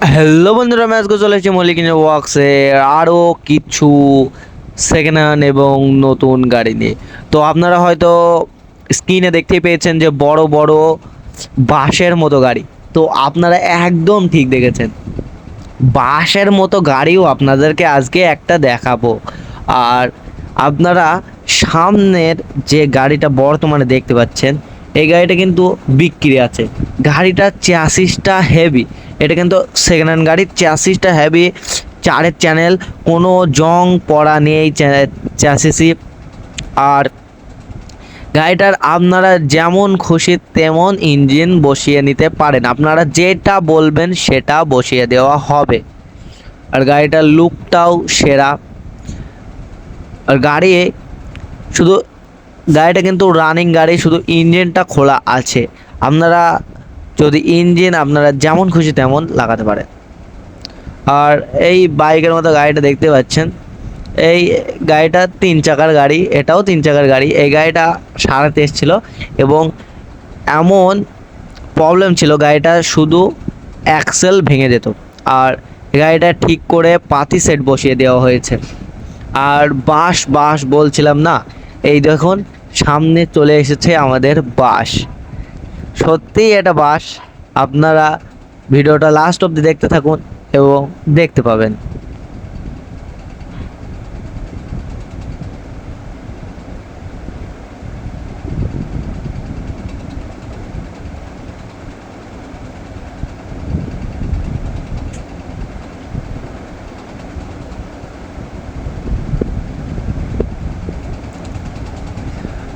Hello বন্ধুরা, আমি আজকে চলে এসেছি মল্লিকিনের ওয়ার্কসে আরও কিছু সেকেন্ড হ্যান্ড এবং নতুন গাড়ি নিয়ে। তো আপনারা হয়তো স্ক্রিনে দেখতেই পেয়েছেন যে বড় বড় বাসের মতো গাড়ি। তো আপনারা একদম ঠিক দেখেছেন, বাসের মতো গাড়িও আপনাদেরকে আজকে একটা দেখাবো। আর আপনারা সামনের যে গাড়িটা বর্তমানে দেখতে পাচ্ছেন, এই গাড়িটা কিন্তু বিক্রি আছে। গাড়িটার চ্যাসিসটা হেভি, এটা কিন্তু সেকেন্ড হ্যান্ড গাড়ির চ্যাসিসটা হেভি, চারের চ্যানেল, কোনো জং পড়া নেই চ্যাসিসই। আর গাড়িটার আপনারা যেমন খুশি তেমন ইঞ্জিন বসিয়ে নিতে পারেন, আপনারা যেটা বলবেন সেটা বসিয়ে দেওয়া হবে। আর গাড়িটার লুকটাও সেরা। আর শুধু গাড়িটা কিন্তু রানিং গাড়ি, শুধু ইঞ্জিনটা খোলা আছে। আপনারা যদি ইঞ্জিন আপনারা যেমন খুশি তেমন লাগাতে পারেন। আর এই বাইকের মতো গাড়িটা দেখতে পাচ্ছেন, এই গাড়িটা 3 চাকার গাড়ি, এটাও 3 চাকার গাড়ি। এই গাড়িটা সারাতে এসেছিলো এবং এমন প্রবলেম ছিল, গাড়িটা শুধু অ্যাক্সেল ভেঙে যেত। আর গাড়িটা ঠিক করে পাতি সেট বসিয়ে দেওয়া হয়েছে। আর বাস বাস বলছিলাম না, এই দেখুন সামনে চলে এসেছে আমাদের বাস। সত্যিই এটা বাস। আপনারা ভিডিওটা লাস্ট অবধি দেখতে থাকুন এবং দেখতে পাবেন।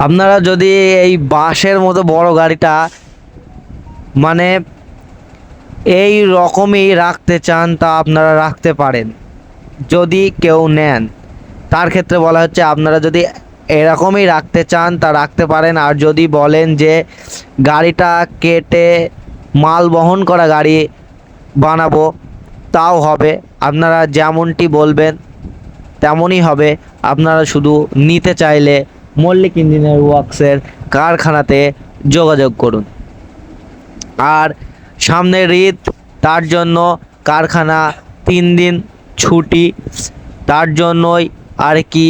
আপনারা যদি এই বাসের মতো বড় গাড়িটা মানে এই রকমই রাখতে চান তা আপনারা রাখতে পারেন। যদি কেউ নেন তার ক্ষেত্রে বলা হচ্ছে, আপনারা যদি এরকমই রাখতে চান তা রাখতে পারেন। আর যদি বলেন যে গাড়িটা কেটে মাল বহন করা গাড়ি বানাবো, তাও হবে। আপনারা যেমনটি বলবেন তেমনই হবে। আপনারা শুধু নিতে চাইলে মল্লিক ইঞ্জিনিয়ার ওয়ার্কসের কারখানাতে যোগাযোগ করুন। আর সামনের ঈদ, তার জন্য কারখানা 3 দিন ছুটি, তার জন্যই আর কি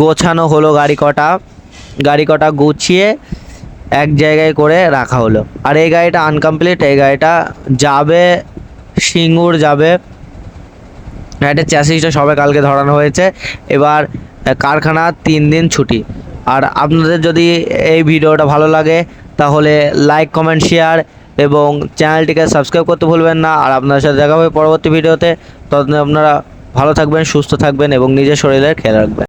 গোছানো হলো। গাড়ি কটা গুছিয়ে এক জায়গায় করে রাখা হলো। আর এই গাড়িটা আনকমপ্লিট, এই গাড়িটা যাবে সিঙ্গুর যাবে। গাড়িটার চ্যাসিসটা সবে কালকে ধরানো হয়েছে। এবার কারখানা 3 দিন ছুটি। আর আপনাদের যদি এই ভিডিওটা ভালো লাগে তাহলে লাইক, কমেন্ট, শেয়ার এবং চ্যানেলটিকে সাবস্ক্রাইব করতে ভুলবেন না। আর আপনাদের সাথে দেখা হবে পরবর্তী ভিডিওতে। ততদিন আপনারা ভালো থাকবেন, সুস্থ থাকবেন এবং নিজের শরীরের খেয়াল রাখবেন।